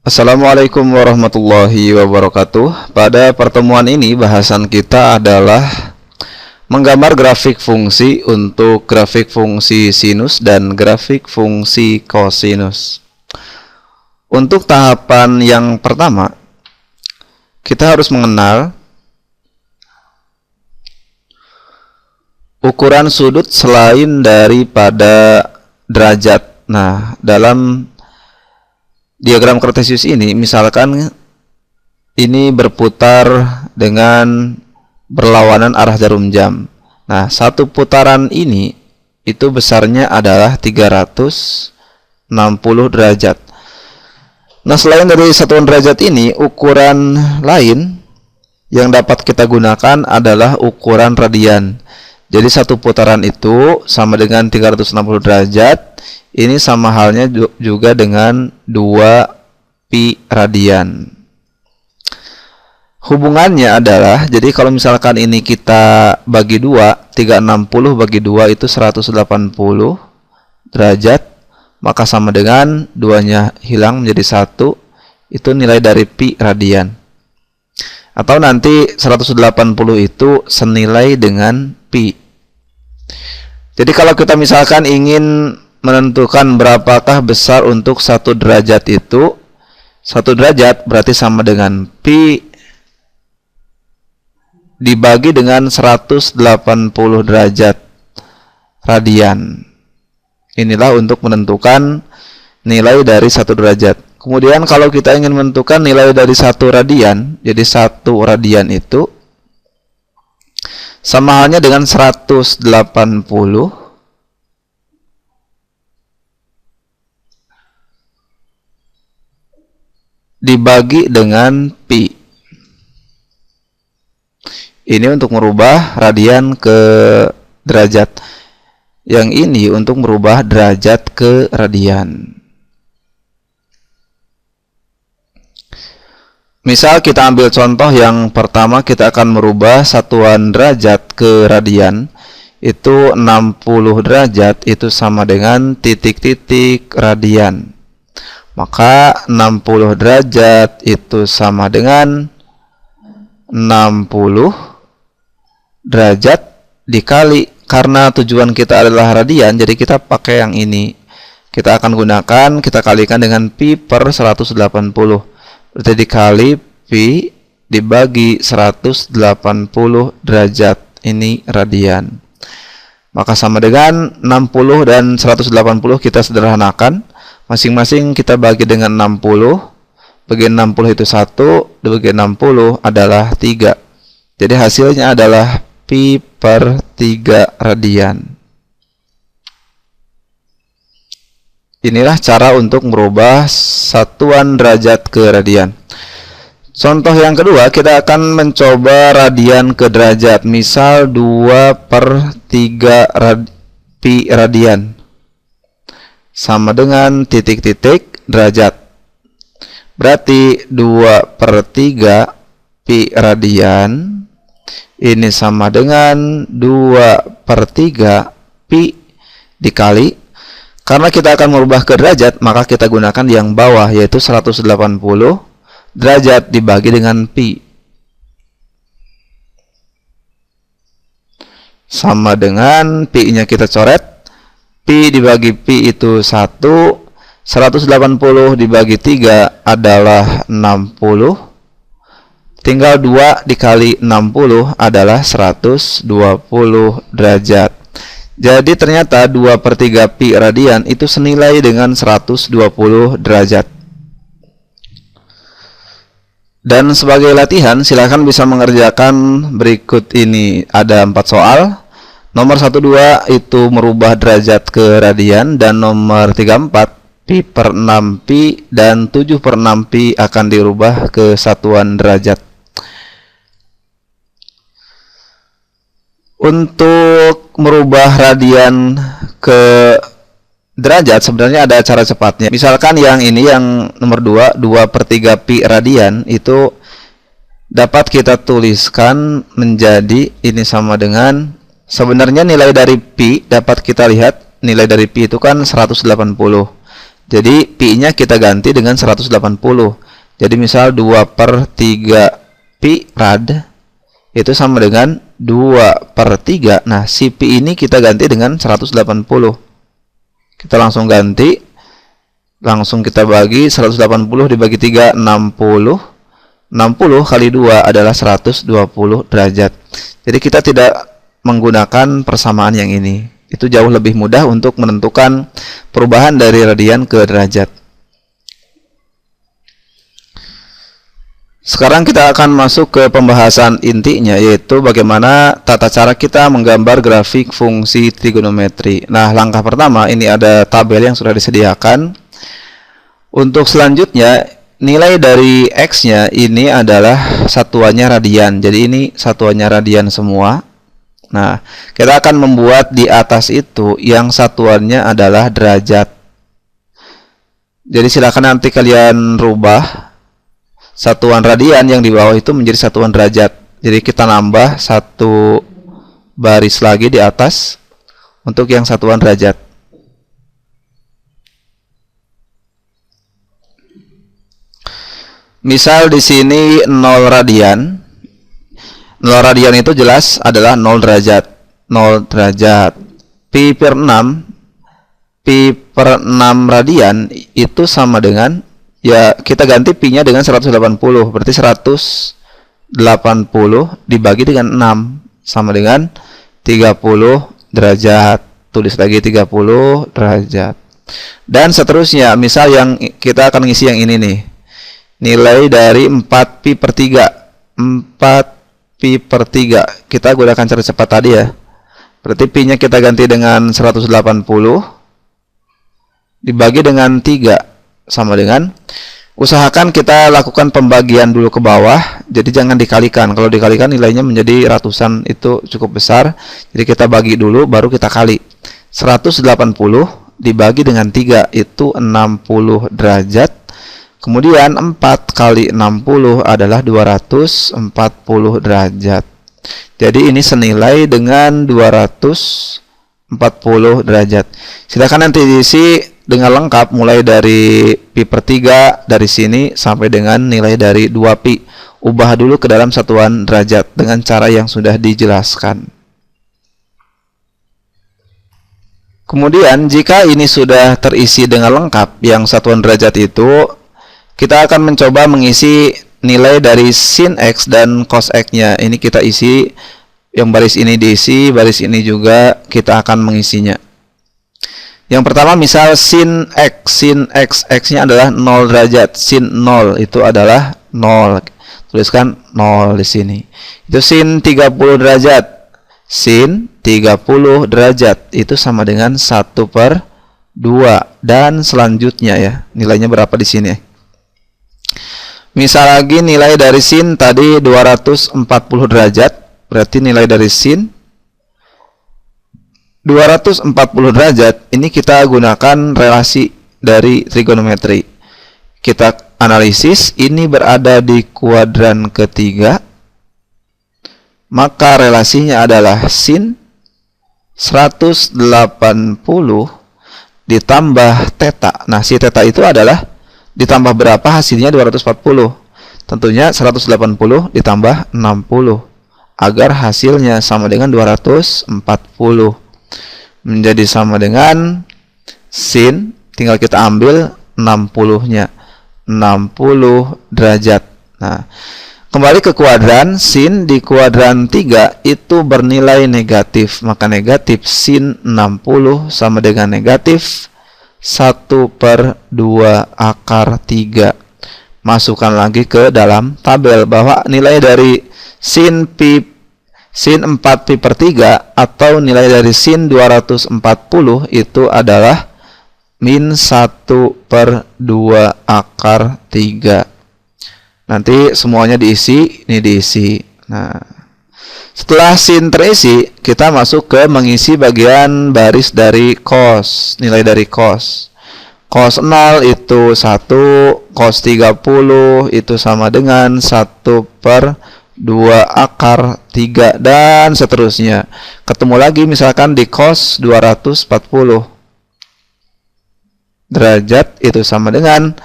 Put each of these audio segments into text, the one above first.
Assalamualaikum warahmatullahi wabarakatuh. Pada pertemuan ini bahasan kita adalah menggambar grafik fungsi untuk grafik fungsi sinus dan grafik fungsi kosinus. Untuk tahapan yang pertama, kita harus mengenal ukuran sudut selain daripada derajat. Nah, dalam diagram kartesius ini, misalkan ini berputar dengan berlawanan arah jarum jam. Nah, satu putaran ini itu besarnya adalah 360 derajat. Nah, selain dari satuan derajat ini, ukuran lain yang dapat kita gunakan adalah ukuran radian. Jadi satu putaran itu sama dengan 360 derajat. Ini sama halnya juga dengan 2 pi radian. Hubungannya adalah, jadi kalau misalkan ini kita bagi 2, 360 bagi 2 itu 180 derajat, maka sama dengan 2-nya hilang menjadi 1, itu nilai dari pi radian. Atau nanti 180 itu senilai dengan pi. Jadi kalau kita misalkan ingin menentukan berapakah besar untuk 1 derajat itu, 1 derajat berarti sama dengan pi dibagi dengan 180 derajat radian. Inilah untuk menentukan nilai dari 1 derajat. Kemudian kalau kita ingin menentukan nilai dari 1 radian, jadi 1 radian itu sama halnya dengan 180 dibagi dengan pi. Ini untuk merubah radian ke derajat. Yang ini untuk merubah derajat ke radian. Misal kita ambil contoh yang pertama, kita akan merubah satuan derajat ke radian. Itu 60 derajat itu sama dengan titik-titik radian. Maka 60 derajat itu sama dengan 60 derajat dikali, karena tujuan kita adalah radian, jadi kita pakai yang ini. Kita akan gunakan, kita kalikan dengan pi per 180. Berarti dikali pi dibagi 180 derajat, ini radian. Maka sama dengan 60 dan 180 kita sederhanakan. Masing-masing kita bagi dengan 60. Bagi 60 itu 1, dibagi 60 adalah 3. Jadi hasilnya adalah pi per 3 radian. Inilah cara untuk merubah satuan derajat ke radian. Contoh yang kedua, kita akan mencoba radian ke derajat. Misal 2 per 3 pi radian sama dengan titik-titik derajat. Berarti 2 per 3 pi radian ini sama dengan 2 per 3 pi dikali. Karena kita akan merubah ke derajat, maka kita gunakan yang bawah, yaitu 180 derajat dibagi dengan pi. Sama dengan pi-nya kita coret. Pi dibagi pi itu 1, 180 dibagi 3 adalah 60, tinggal 2 dikali 60 adalah 120 derajat. Jadi ternyata 2 per 3 pi radian itu senilai dengan 120 derajat. Dan sebagai latihan, silakan bisa mengerjakan berikut ini. Ada 4 soal. Nomor 1, 2 itu merubah derajat ke radian, dan nomor 3, 4 pi per 6 pi dan 7 per 6 pi akan dirubah ke satuan derajat. Untuk merubah radian ke derajat sebenarnya ada cara cepatnya. Misalkan yang ini, yang nomor 2, 2 per 3 pi radian itu dapat kita tuliskan menjadi ini sama dengan, sebenarnya nilai dari pi dapat kita lihat, nilai dari pi itu kan 180. Jadi pi-nya kita ganti dengan 180. Jadi misal 2/3 pi rad itu sama dengan 2/3. Nah, si pi ini kita ganti dengan 180. Kita langsung ganti. Langsung kita bagi 180 dibagi 3, 60. 60 kali 2 adalah 120 derajat. Jadi kita tidak menggunakan persamaan yang ini. Itu jauh lebih mudah untuk menentukan perubahan dari radian ke derajat. Sekarang kita akan masuk ke pembahasan intinya, yaitu bagaimana tata cara kita menggambar grafik fungsi trigonometri. Nah, langkah pertama ini ada tabel yang sudah disediakan. Untuk selanjutnya, nilai dari X-nya ini adalah satuannya radian. Jadi ini satuannya radian semua. Nah, kita akan membuat di atas itu yang satuannya adalah derajat. Jadi silakan nanti kalian rubah satuan radian yang di bawah itu menjadi satuan derajat. Jadi kita nambah satu baris lagi di atas untuk yang satuan derajat. Misal di sini 0 radian. 0 radian itu jelas adalah 0 derajat. 0 derajat. Pi per 6 radian itu sama dengan, ya kita ganti pi-nya dengan 180. Berarti 180 dibagi dengan 6 sama dengan 30 derajat. Tulis lagi 30 derajat. Dan seterusnya, misal yang kita akan ngisi yang ini nih. Nilai dari 4 pi per 3. 4 pi per 3. Kita gunakan cara cepat tadi ya. Berarti pi-nya kita ganti dengan 180 dibagi dengan 3 sama dengan, usahakan kita lakukan pembagian dulu ke bawah. Jadi jangan dikalikan. Kalau dikalikan nilainya menjadi ratusan, itu cukup besar. Jadi kita bagi dulu baru kita kali. 180 dibagi dengan 3 itu 60 derajat. Kemudian 4 kali 60 adalah 240 derajat. Jadi ini senilai dengan 240 derajat. Silakan nanti diisi dengan lengkap mulai dari pi per 3 dari sini sampai dengan nilai dari 2 pi. Ubah dulu ke dalam satuan derajat dengan cara yang sudah dijelaskan. Kemudian jika ini sudah terisi dengan lengkap yang satuan derajat itu, kita akan mencoba mengisi nilai dari sin X dan cos X-nya. Ini kita isi, yang baris ini diisi, baris ini juga kita akan mengisinya. Yang pertama misal sin X. Sin X, X-nya adalah 0 derajat. Sin 0 itu adalah 0. Tuliskan 0 di sini. Itu sin 30 derajat. Sin 30 derajat itu sama dengan 1/2. Dan selanjutnya ya, nilainya berapa di sini? Misal lagi nilai dari sin tadi 240 derajat, berarti nilai dari sin 240 derajat ini kita gunakan relasi dari trigonometri. Kita analisis, ini berada di kuadran ketiga, maka relasinya adalah sin 180 ditambah theta. Nah, si theta itu adalah ditambah berapa hasilnya 240. Tentunya 180 ditambah 60 agar hasilnya sama dengan 240. Menjadi sama dengan sin, tinggal kita ambil 60-nya. 60 derajat. Nah, kembali ke kuadran, sin di kuadran 3 itu bernilai negatif. Maka negatif sin 60 sama dengan negatif 1/2 akar 3. Masukkan lagi ke dalam tabel bahwa nilai dari sin 4 pi per 3 atau nilai dari sin 240 itu adalah min 1/2 akar 3. Nanti semuanya diisi, ini diisi. Nah, setelah sin terisi, kita masuk ke mengisi bagian baris dari cos. Nilai dari cos. Cos 0 itu 1, cos 30 itu sama dengan 1/2 akar 3, dan seterusnya. Ketemu lagi misalkan di cos 240. derajat itu sama dengan,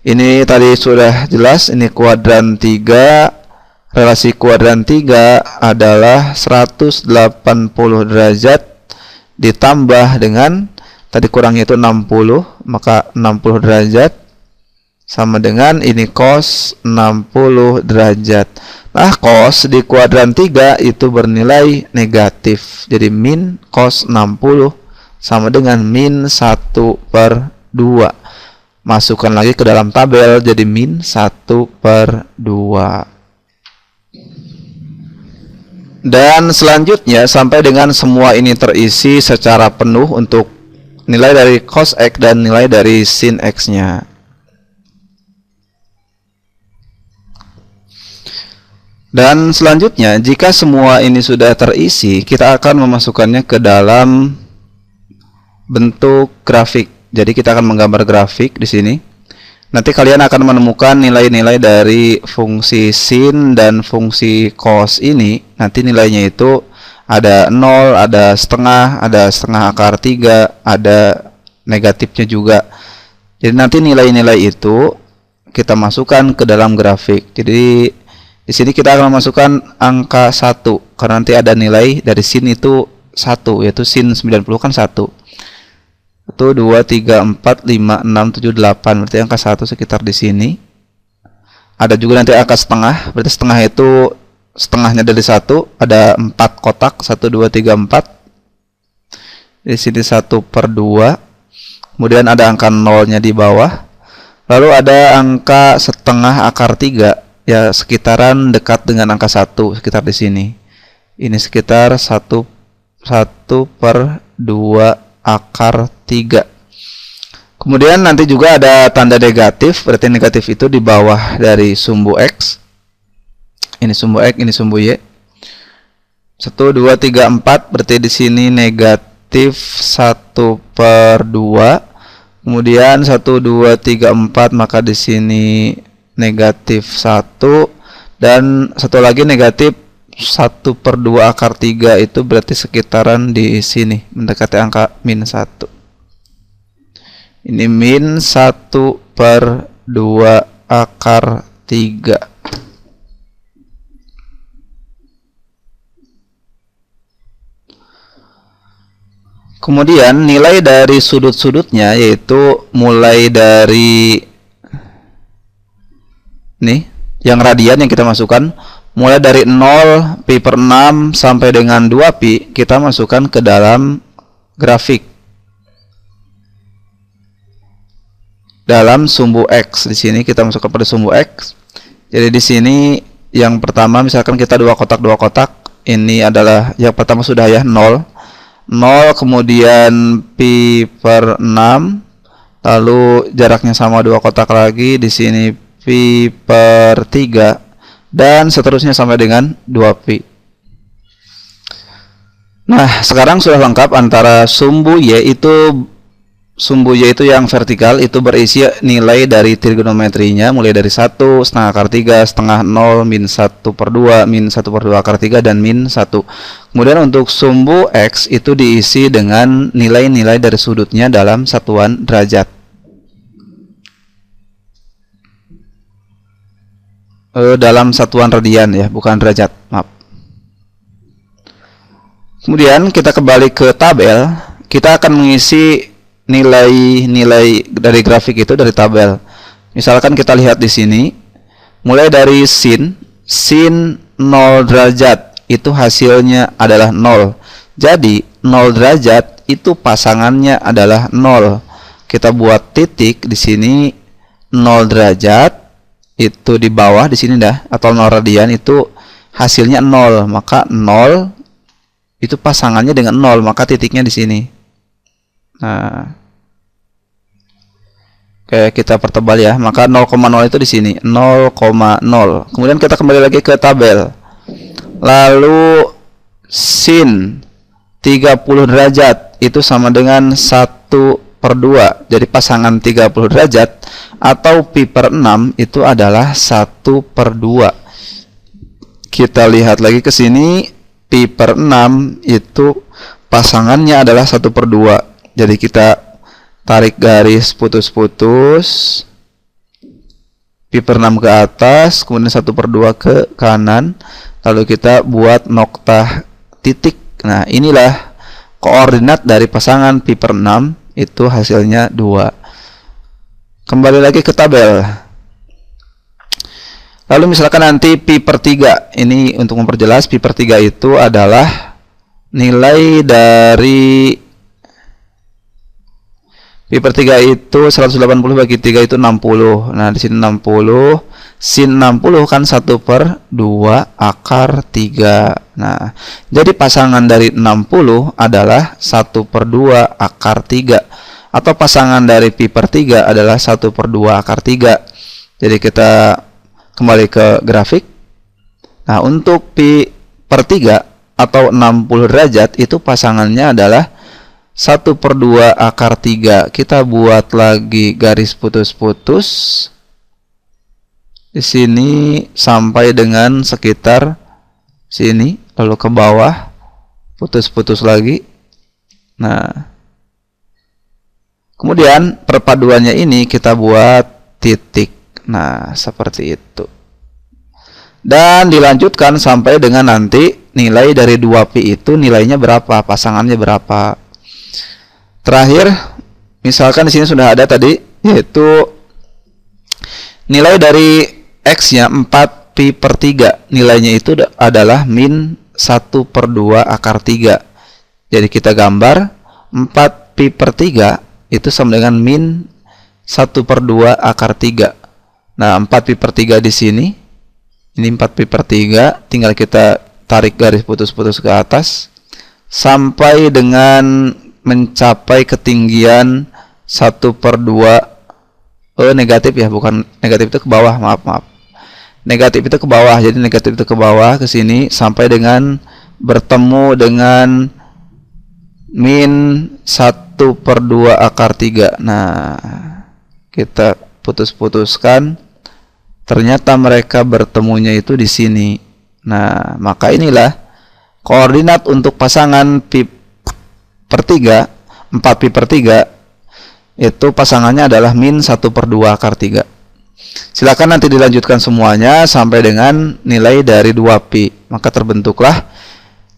ini tadi sudah jelas, ini kuadran 3, relasi kuadran 3 adalah 180 derajat ditambah dengan tadi kurangnya itu 60, maka 60 derajat sama dengan ini cos 60 derajat. Nah, cos di kuadran 3 itu bernilai negatif. Jadi min cos 60 sama dengan min 1/2. Masukkan lagi ke dalam tabel jadi min 1/2. Dan selanjutnya sampai dengan semua ini terisi secara penuh untuk nilai dari cos X dan nilai dari sin X-nya. Dan selanjutnya, jika semua ini sudah terisi, kita akan memasukkannya ke dalam bentuk grafik. Jadi kita akan menggambar grafik di sini. Nanti kalian akan menemukan nilai-nilai dari fungsi sin dan fungsi cos ini. Nanti nilainya itu ada 0, ada setengah akar 3, ada negatifnya juga. Jadi nanti nilai-nilai itu kita masukkan ke dalam grafik. Jadi di sini kita akan memasukkan angka 1 karena nanti ada nilai dari sin itu 1, yaitu sin 90 kan 1. Itu 2, 3, 4, 5, 6, 7, 8. Berarti angka 1 sekitar di sini. Ada juga nanti angka setengah. Berarti setengah itu setengahnya dari 1. Ada 4 kotak. 1, 2, 3, 4. Di sini 1/2. Kemudian ada angka 0-nya di bawah. Lalu ada angka setengah akar 3. Ya, sekitaran dekat dengan angka 1. Sekitar di sini. Ini sekitar 1/2 akar 3. Kemudian nanti juga ada tanda negatif, berarti negatif itu di bawah dari sumbu X. Ini sumbu X, ini sumbu Y. 1, 2, 3, 4, berarti di sini negatif 1/2. Kemudian 1, 2, 3, 4, maka di sini negatif 1. Dan satu lagi negatif 1/2 akar 3 itu berarti sekitaran di sini, mendekati angka min 1. Ini min 1/2 akar 3. Kemudian nilai dari sudut-sudutnya yaitu mulai dari nih, yang radian yang kita masukkan mulai dari 0 pi/6 sampai dengan 2 pi, kita masukkan ke dalam grafik dalam sumbu X. Di sini kita masukkan pada sumbu X. Jadi di sini yang pertama misalkan kita dua kotak. Ini adalah yang pertama sudah ya 0, kemudian pi/6, lalu jaraknya sama dua kotak lagi, di sini pi/3. Dan seterusnya sampai dengan 2pi. Nah, sekarang sudah lengkap antara sumbu Y itu yang vertikal itu berisi nilai dari trigonometrinya mulai dari 1, setengah akar 3, setengah 0, min 1/2, min 1/2 akar 3, dan min 1. Kemudian untuk sumbu X itu diisi dengan nilai-nilai dari sudutnya dalam satuan derajat. Dalam satuan radian ya, bukan derajat, maaf. Kemudian kita kembali ke tabel, kita akan mengisi nilai-nilai dari grafik itu dari tabel. Misalkan kita lihat di sini, mulai dari sin 0 derajat itu hasilnya adalah 0. Jadi 0 derajat itu pasangannya adalah 0. Kita buat titik di sini 0 derajat. Itu di bawah di sini dah, atau 0 radian itu hasilnya 0, maka 0 itu pasangannya dengan 0, maka titiknya di sini. Nah, oke, kita pertebal ya, maka 0,0 itu di sini 0,0. Kemudian kita kembali lagi ke tabel. Lalu sin 30 derajat itu sama dengan 1/2. Jadi pasangan 30 derajat atau pi/6 itu adalah 1/2. Kita lihat lagi ke sini, pi/6 itu pasangannya adalah 1/2. Jadi kita tarik garis putus-putus, pi per 6 ke atas, kemudian 1/2 ke kanan, lalu kita buat noktah titik. Nah, inilah koordinat dari pasangan pi per 6, itu hasilnya 2. Kembali lagi ke tabel. Lalu misalkan nanti pi per 3, ini untuk memperjelas, pi per 3 itu adalah nilai dari pi per 3 itu 180 bagi 3 itu 60. Nah, di sini 60. Sin 60 kan 1/2 akar 3. Nah, jadi pasangan dari 60 adalah 1/2 akar 3. Atau pasangan dari pi per 3 adalah 1/2 akar 3. Jadi kita kembali ke grafik. Nah, untuk pi per 3 atau 60 derajat itu pasangannya adalah 1/2 akar 3. Kita buat lagi garis putus-putus di sini sampai dengan sekitar sini, lalu ke bawah putus-putus lagi. Nah, kemudian perpaduannya ini kita buat titik. Nah, seperti itu. Dan dilanjutkan sampai dengan nanti nilai dari 2pi itu nilainya berapa, pasangannya berapa. Terakhir, misalkan di sini sudah ada tadi, yaitu nilai dari x-nya 4pi per 3. Nilainya itu adalah min 1/2 akar 3. Jadi kita gambar 4pi per 3 itu sama dengan min 1/2 akar 3. Nah, 4pi per 3 di sini. Ini 4pi per 3, tinggal kita tarik garis putus-putus ke atas sampai dengan mencapai ketinggian 1/2. Negatif ya, bukan negatif itu ke bawah, maaf. Negatif itu ke bawah, jadi negatif itu ke bawah ke sini sampai dengan bertemu dengan min 1/2 akar 3. Nah, kita putus-putuskan. Ternyata mereka bertemunya itu di sini. Nah, maka inilah koordinat untuk pasangan pi per 3, 4pi per 3, itu pasangannya adalah min 1/2 akar 3. Silakan nanti dilanjutkan semuanya sampai dengan nilai dari 2pi. Maka terbentuklah,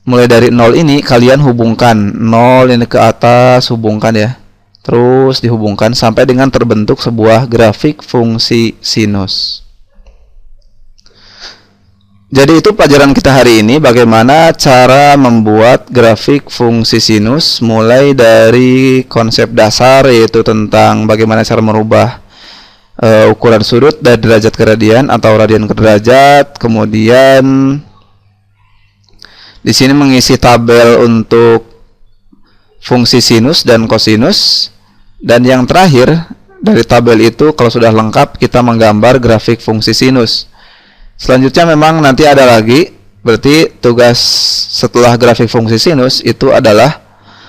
mulai dari 0 ini kalian hubungkan 0 ini ke atas, hubungkan ya. Terus dihubungkan sampai dengan terbentuk sebuah grafik fungsi sinus. Jadi itu pelajaran kita hari ini, bagaimana cara membuat grafik fungsi sinus, mulai dari konsep dasar yaitu tentang bagaimana cara merubah ukuran sudut dari derajat ke radian atau radian ke derajat. Kemudian di sini mengisi tabel untuk fungsi sinus dan kosinus, dan yang terakhir dari tabel itu kalau sudah lengkap kita menggambar grafik fungsi sinus. Selanjutnya memang nanti ada lagi, berarti tugas setelah grafik fungsi sinus itu adalah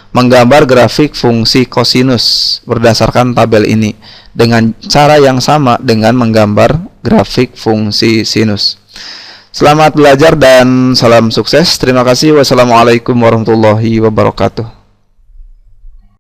menggambar grafik fungsi kosinus berdasarkan tabel ini dengan cara yang sama dengan menggambar grafik fungsi sinus. Selamat belajar dan salam sukses. Terima kasih. Wassalamualaikum warahmatullahi wabarakatuh.